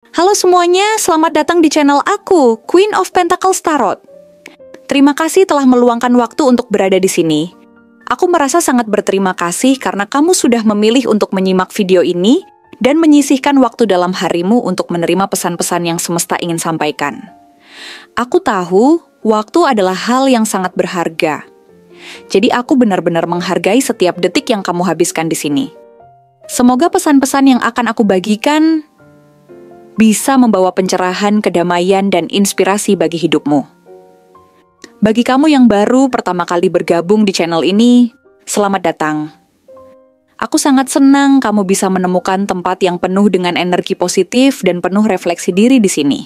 Halo semuanya, selamat datang di channel aku, Queen of Pentacles Tarot. Terima kasih telah meluangkan waktu untuk berada di sini. Aku merasa sangat berterima kasih karena kamu sudah memilih untuk menyimak video ini dan menyisihkan waktu dalam harimu untuk menerima pesan-pesan yang semesta ingin sampaikan. Aku tahu, waktu adalah hal yang sangat berharga. Jadi aku benar-benar menghargai setiap detik yang kamu habiskan di sini. Semoga pesan-pesan yang akan aku bagikan bisa membawa pencerahan, kedamaian, dan inspirasi bagi hidupmu. Bagi kamu yang baru pertama kali bergabung di channel ini, selamat datang. Aku sangat senang kamu bisa menemukan tempat yang penuh dengan energi positif dan penuh refleksi diri di sini.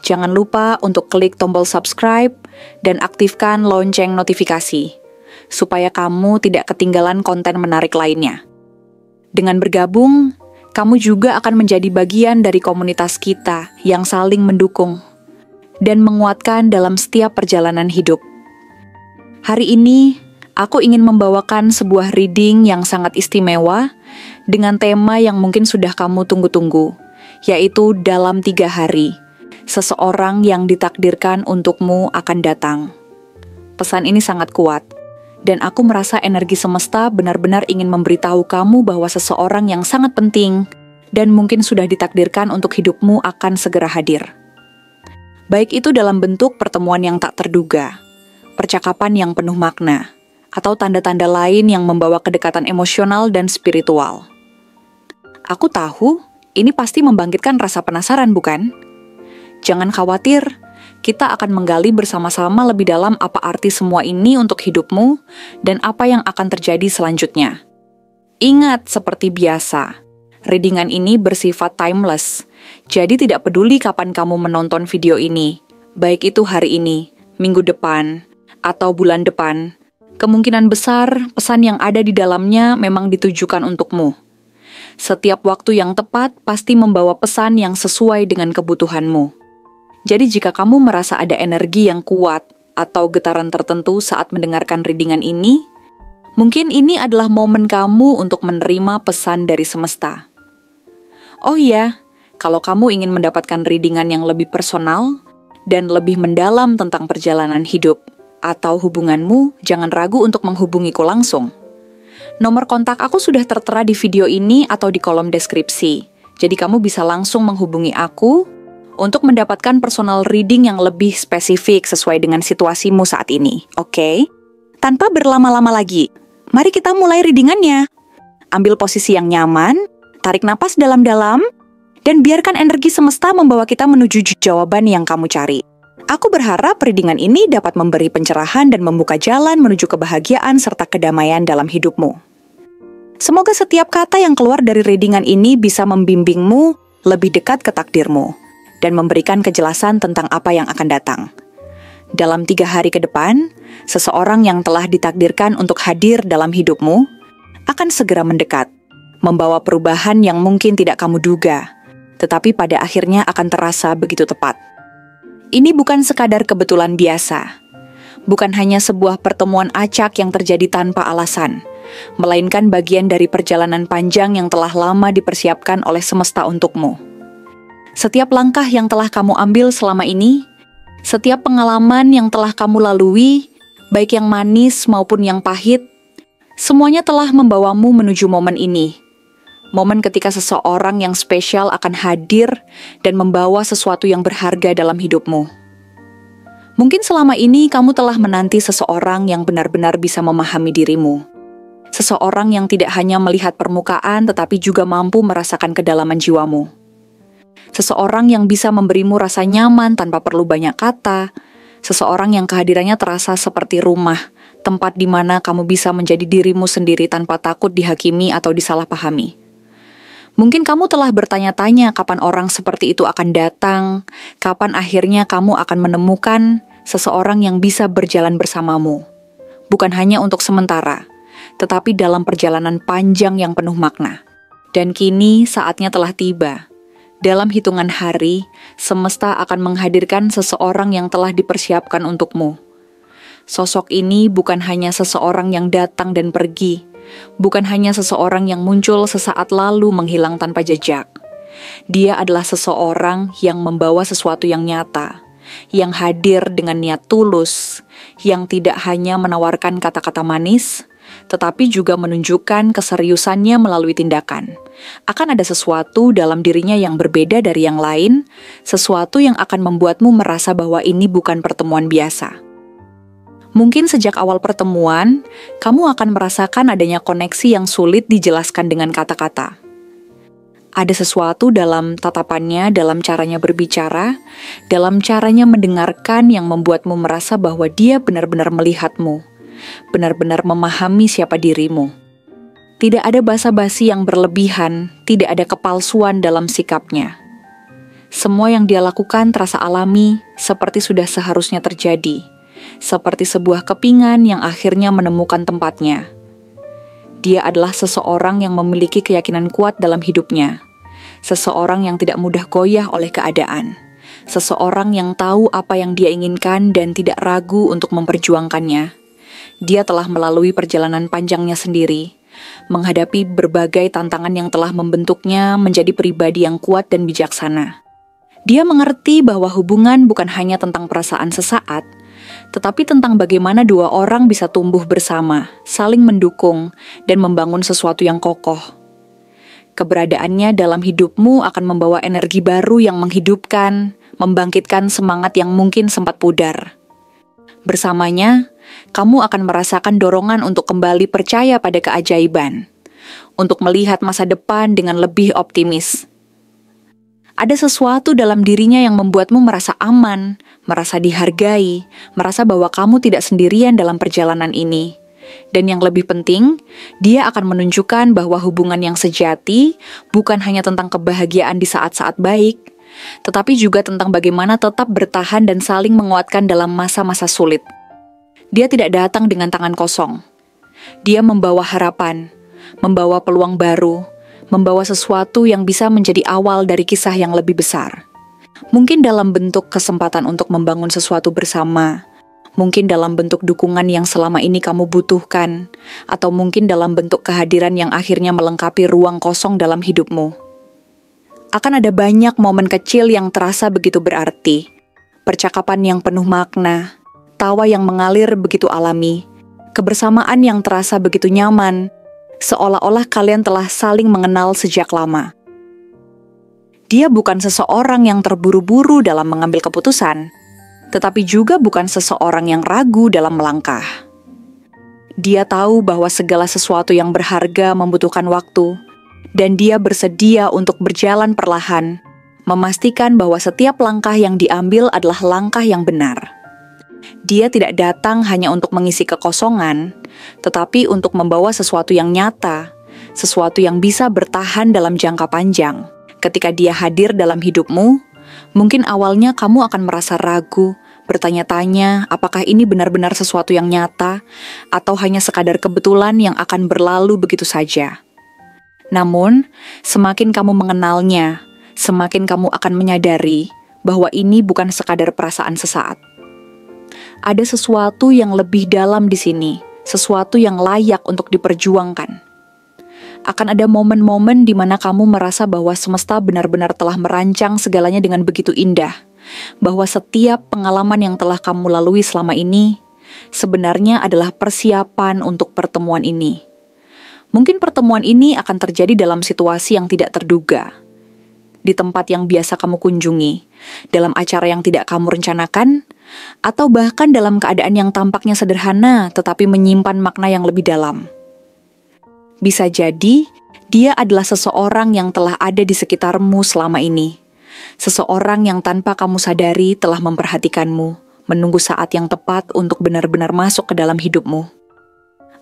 Jangan lupa untuk klik tombol subscribe dan aktifkan lonceng notifikasi, supaya kamu tidak ketinggalan konten menarik lainnya. Dengan bergabung, kamu juga akan menjadi bagian dari komunitas kita yang saling mendukung dan menguatkan dalam setiap perjalanan hidup. Hari ini, aku ingin membawakan sebuah reading yang sangat istimewa dengan tema yang mungkin sudah kamu tunggu-tunggu, yaitu dalam 3 hari, seseorang yang ditakdirkan untukmu akan datang. Pesan ini sangat kuat. Dan aku merasa energi semesta benar-benar ingin memberitahu kamu bahwa seseorang yang sangat penting dan mungkin sudah ditakdirkan untuk hidupmu akan segera hadir. Baik itu dalam bentuk pertemuan yang tak terduga, percakapan yang penuh makna, atau tanda-tanda lain yang membawa kedekatan emosional dan spiritual. Aku tahu, ini pasti membangkitkan rasa penasaran, bukan? Jangan khawatir, kita akan menggali bersama-sama lebih dalam apa arti semua ini untuk hidupmu dan apa yang akan terjadi selanjutnya. Ingat, seperti biasa, readingan ini bersifat timeless, jadi tidak peduli kapan kamu menonton video ini, baik itu hari ini, minggu depan, atau bulan depan, kemungkinan besar pesan yang ada di dalamnya memang ditujukan untukmu. Setiap waktu yang tepat pasti membawa pesan yang sesuai dengan kebutuhanmu. Jadi jika kamu merasa ada energi yang kuat atau getaran tertentu saat mendengarkan readingan ini, mungkin ini adalah momen kamu untuk menerima pesan dari semesta. Oh iya, kalau kamu ingin mendapatkan readingan yang lebih personal dan lebih mendalam tentang perjalanan hidup atau hubunganmu, jangan ragu untuk menghubungiku langsung. Nomor kontak aku sudah tertera di video ini atau di kolom deskripsi, jadi kamu bisa langsung menghubungi aku untuk mendapatkan personal reading yang lebih spesifik sesuai dengan situasimu saat ini, oke? Tanpa berlama-lama lagi, mari kita mulai readingannya. Ambil posisi yang nyaman, tarik napas dalam-dalam, dan biarkan energi semesta membawa kita menuju jawaban yang kamu cari. Aku berharap readingan ini dapat memberi pencerahan dan membuka jalan menuju kebahagiaan serta kedamaian dalam hidupmu. Semoga setiap kata yang keluar dari readingan ini bisa membimbingmu lebih dekat ke takdirmu dan memberikan kejelasan tentang apa yang akan datang. Dalam 3 hari ke depan, seseorang yang telah ditakdirkan untuk hadir dalam hidupmu akan segera mendekat, membawa perubahan yang mungkin tidak kamu duga, tetapi pada akhirnya akan terasa begitu tepat. Ini bukan sekadar kebetulan biasa, bukan hanya sebuah pertemuan acak yang terjadi tanpa alasan, melainkan bagian dari perjalanan panjang yang telah lama dipersiapkan oleh semesta untukmu. Setiap langkah yang telah kamu ambil selama ini, setiap pengalaman yang telah kamu lalui, baik yang manis maupun yang pahit, semuanya telah membawamu menuju momen ini. Momen ketika seseorang yang spesial akan hadir dan membawa sesuatu yang berharga dalam hidupmu. Mungkin selama ini kamu telah menanti seseorang yang benar-benar bisa memahami dirimu. Seseorang yang tidak hanya melihat permukaan tetapi juga mampu merasakan kedalaman jiwamu. Seseorang yang bisa memberimu rasa nyaman tanpa perlu banyak kata. Seseorang yang kehadirannya terasa seperti rumah, tempat di mana kamu bisa menjadi dirimu sendiri tanpa takut dihakimi atau disalahpahami. Mungkin kamu telah bertanya-tanya kapan orang seperti itu akan datang, kapan akhirnya kamu akan menemukan seseorang yang bisa berjalan bersamamu. Bukan hanya untuk sementara, tetapi dalam perjalanan panjang yang penuh makna. Dan kini saatnya telah tiba. Dalam hitungan hari, semesta akan menghadirkan seseorang yang telah dipersiapkan untukmu. Sosok ini bukan hanya seseorang yang datang dan pergi, bukan hanya seseorang yang muncul sesaat lalu menghilang tanpa jejak, Dia adalah seseorang yang membawa sesuatu yang nyata, yang hadir dengan niat tulus, yang tidak hanya menawarkan kata-kata manis, tetapi juga menunjukkan keseriusannya melalui tindakan. Akan ada sesuatu dalam dirinya yang berbeda dari yang lain, sesuatu yang akan membuatmu merasa bahwa ini bukan pertemuan biasa. Mungkin sejak awal pertemuan, kamu akan merasakan adanya koneksi yang sulit dijelaskan dengan kata-kata. Ada sesuatu dalam tatapannya, dalam caranya berbicara, dalam caranya mendengarkan yang membuatmu merasa bahwa dia benar-benar melihatmu, benar-benar memahami siapa dirimu. Tidak ada basa-basi yang berlebihan, tidak ada kepalsuan dalam sikapnya. Semua yang dia lakukan terasa alami, seperti sudah seharusnya terjadi, seperti sebuah kepingan yang akhirnya menemukan tempatnya. Dia adalah seseorang yang memiliki keyakinan kuat dalam hidupnya, seseorang yang tidak mudah goyah oleh keadaan, seseorang yang tahu apa yang dia inginkan dan tidak ragu untuk memperjuangkannya. Dia telah melalui perjalanan panjangnya sendiri, menghadapi berbagai tantangan yang telah membentuknya menjadi pribadi yang kuat dan bijaksana. Dia mengerti bahwa hubungan bukan hanya tentang perasaan sesaat, tetapi tentang bagaimana dua orang bisa tumbuh bersama, saling mendukung, dan membangun sesuatu yang kokoh. Keberadaannya dalam hidupmu akan membawa energi baru yang menghidupkan, membangkitkan semangat yang mungkin sempat pudar. Bersamanya, kamu akan merasakan dorongan untuk kembali percaya pada keajaiban, untuk melihat masa depan dengan lebih optimis. Ada sesuatu dalam dirinya yang membuatmu merasa aman, merasa dihargai, merasa bahwa kamu tidak sendirian dalam perjalanan ini. Dan yang lebih penting, dia akan menunjukkan bahwa hubungan yang sejati bukan hanya tentang kebahagiaan di saat-saat baik, tetapi juga tentang bagaimana tetap bertahan dan saling menguatkan dalam masa-masa sulit. Dia tidak datang dengan tangan kosong. Dia membawa harapan, membawa peluang baru, membawa sesuatu yang bisa menjadi awal dari kisah yang lebih besar. Mungkin dalam bentuk kesempatan untuk membangun sesuatu bersama, mungkin dalam bentuk dukungan yang selama ini kamu butuhkan, atau mungkin dalam bentuk kehadiran yang akhirnya melengkapi ruang kosong dalam hidupmu. Akan ada banyak momen kecil yang terasa begitu berarti, percakapan yang penuh makna, tawa yang mengalir begitu alami, kebersamaan yang terasa begitu nyaman, seolah-olah kalian telah saling mengenal sejak lama. Dia bukan seseorang yang terburu-buru dalam mengambil keputusan, tetapi juga bukan seseorang yang ragu dalam melangkah. Dia tahu bahwa segala sesuatu yang berharga membutuhkan waktu, dan dia bersedia untuk berjalan perlahan, memastikan bahwa setiap langkah yang diambil adalah langkah yang benar. Dia tidak datang hanya untuk mengisi kekosongan, tetapi untuk membawa sesuatu yang nyata, sesuatu yang bisa bertahan dalam jangka panjang. Ketika dia hadir dalam hidupmu, mungkin awalnya kamu akan merasa ragu, bertanya-tanya apakah ini benar-benar sesuatu yang nyata, atau hanya sekadar kebetulan yang akan berlalu begitu saja. Namun, semakin kamu mengenalnya, semakin kamu akan menyadari bahwa ini bukan sekadar perasaan sesaat. Ada sesuatu yang lebih dalam di sini, sesuatu yang layak untuk diperjuangkan. Akan ada momen-momen di mana kamu merasa bahwa semesta benar-benar telah merancang segalanya dengan begitu indah, bahwa setiap pengalaman yang telah kamu lalui selama ini sebenarnya adalah persiapan untuk pertemuan ini. Mungkin pertemuan ini akan terjadi dalam situasi yang tidak terduga, di tempat yang biasa kamu kunjungi, dalam acara yang tidak kamu rencanakan, atau bahkan dalam keadaan yang tampaknya sederhana tetapi menyimpan makna yang lebih dalam. Bisa jadi, dia adalah seseorang yang telah ada di sekitarmu selama ini. Seseorang yang tanpa kamu sadari telah memperhatikanmu, menunggu saat yang tepat untuk benar-benar masuk ke dalam hidupmu.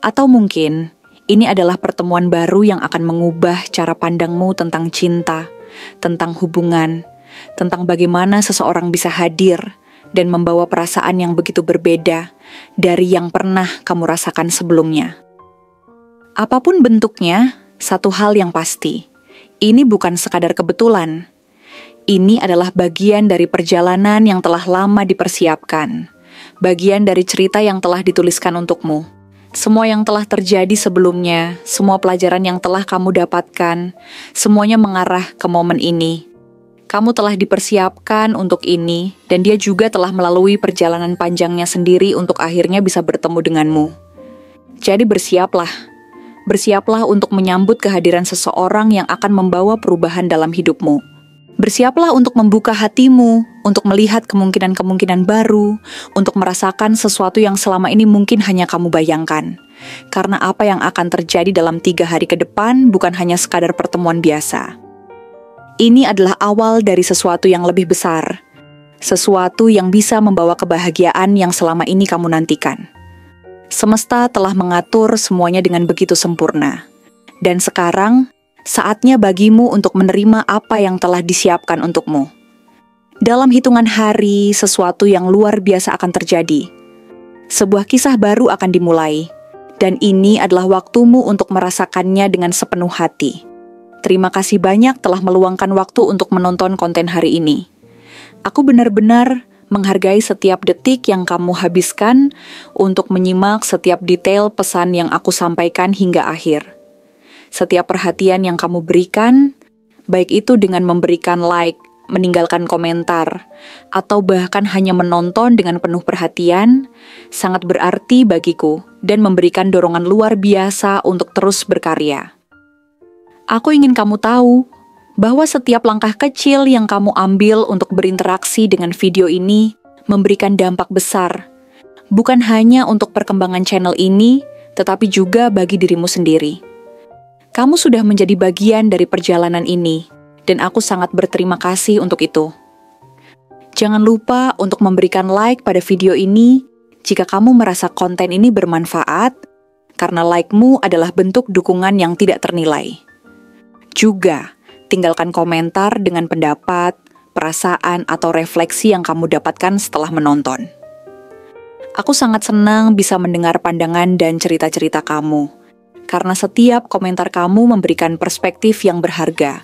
Atau mungkin, ini adalah pertemuan baru yang akan mengubah cara pandangmu tentang cinta, tentang hubungan, tentang bagaimana seseorang bisa hadir dan membawa perasaan yang begitu berbeda dari yang pernah kamu rasakan sebelumnya. Apapun bentuknya, satu hal yang pasti, ini bukan sekadar kebetulan. Ini adalah bagian dari perjalanan yang telah lama dipersiapkan, bagian dari cerita yang telah dituliskan untukmu. Semua yang telah terjadi sebelumnya, semua pelajaran yang telah kamu dapatkan, semuanya mengarah ke momen ini. Kamu telah dipersiapkan untuk ini, dan dia juga telah melalui perjalanan panjangnya sendiri untuk akhirnya bisa bertemu denganmu. Jadi bersiaplah. Bersiaplah untuk menyambut kehadiran seseorang yang akan membawa perubahan dalam hidupmu. Bersiaplah untuk membuka hatimu, untuk melihat kemungkinan-kemungkinan baru, untuk merasakan sesuatu yang selama ini mungkin hanya kamu bayangkan. Karena apa yang akan terjadi dalam 3 hari ke depan bukan hanya sekadar pertemuan biasa. Ini adalah awal dari sesuatu yang lebih besar. Sesuatu yang bisa membawa kebahagiaan yang selama ini kamu nantikan. Semesta telah mengatur semuanya dengan begitu sempurna. Dan sekarang, saatnya bagimu untuk menerima apa yang telah disiapkan untukmu. Dalam hitungan hari, sesuatu yang luar biasa akan terjadi. Sebuah kisah baru akan dimulai. Dan ini adalah waktumu untuk merasakannya dengan sepenuh hati. Terima kasih banyak telah meluangkan waktu untuk menonton konten hari ini. Aku benar-benar menghargai setiap detik yang kamu habiskan untuk menyimak setiap detail pesan yang aku sampaikan hingga akhir. Setiap perhatian yang kamu berikan, baik itu dengan memberikan like, meninggalkan komentar, atau bahkan hanya menonton dengan penuh perhatian, sangat berarti bagiku dan memberikan dorongan luar biasa untuk terus berkarya. Aku ingin kamu tahu bahwa setiap langkah kecil yang kamu ambil untuk berinteraksi dengan video ini memberikan dampak besar, bukan hanya untuk perkembangan channel ini, tetapi juga bagi dirimu sendiri. Kamu sudah menjadi bagian dari perjalanan ini, dan aku sangat berterima kasih untuk itu. Jangan lupa untuk memberikan like pada video ini jika kamu merasa konten ini bermanfaat, karena like-mu adalah bentuk dukungan yang tidak ternilai. Juga, tinggalkan komentar dengan pendapat, perasaan, atau refleksi yang kamu dapatkan setelah menonton. Aku sangat senang bisa mendengar pandangan dan cerita-cerita kamu, karena setiap komentar kamu memberikan perspektif yang berharga,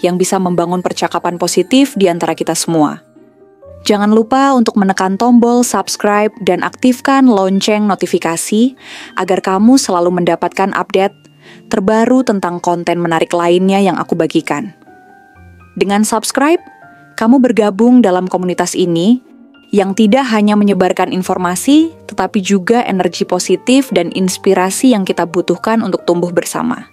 yang bisa membangun percakapan positif di antara kita semua. Jangan lupa untuk menekan tombol subscribe dan aktifkan lonceng notifikasi agar kamu selalu mendapatkan update terbaru tentang konten menarik lainnya yang aku bagikan. Dengan subscribe, kamu bergabung dalam komunitas ini yang tidak hanya menyebarkan informasi, tetapi juga energi positif dan inspirasi yang kita butuhkan untuk tumbuh bersama.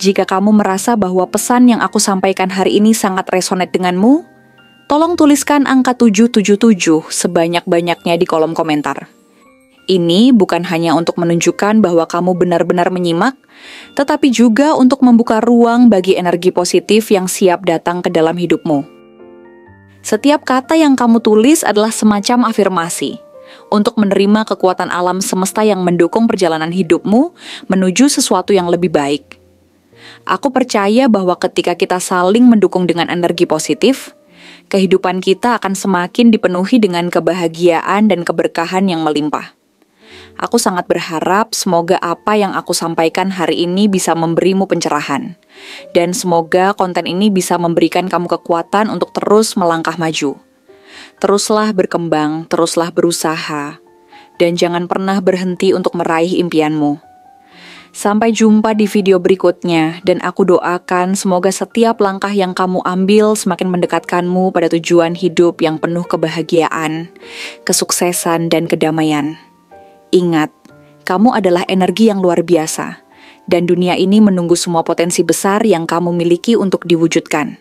Jika kamu merasa bahwa pesan yang aku sampaikan hari ini sangat resonate denganmu, tolong tuliskan angka 777 sebanyak-banyaknya di kolom komentar. Ini bukan hanya untuk menunjukkan bahwa kamu benar-benar menyimak, tetapi juga untuk membuka ruang bagi energi positif yang siap datang ke dalam hidupmu. Setiap kata yang kamu tulis adalah semacam afirmasi untuk menerima kekuatan alam semesta yang mendukung perjalanan hidupmu menuju sesuatu yang lebih baik. Aku percaya bahwa ketika kita saling mendukung dengan energi positif, kehidupan kita akan semakin dipenuhi dengan kebahagiaan dan keberkahan yang melimpah. Aku sangat berharap semoga apa yang aku sampaikan hari ini bisa memberimu pencerahan. Dan semoga konten ini bisa memberikan kamu kekuatan untuk terus melangkah maju. Teruslah berkembang, teruslah berusaha. Dan jangan pernah berhenti untuk meraih impianmu. Sampai jumpa di video berikutnya, dan aku doakan semoga setiap langkah yang kamu ambil semakin mendekatkanmu pada tujuan hidup yang penuh kebahagiaan, kesuksesan, dan kedamaian. Ingat, kamu adalah energi yang luar biasa, dan dunia ini menunggu semua potensi besar yang kamu miliki untuk diwujudkan.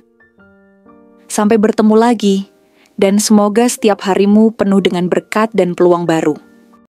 Sampai bertemu lagi, dan semoga setiap harimu penuh dengan berkat dan peluang baru.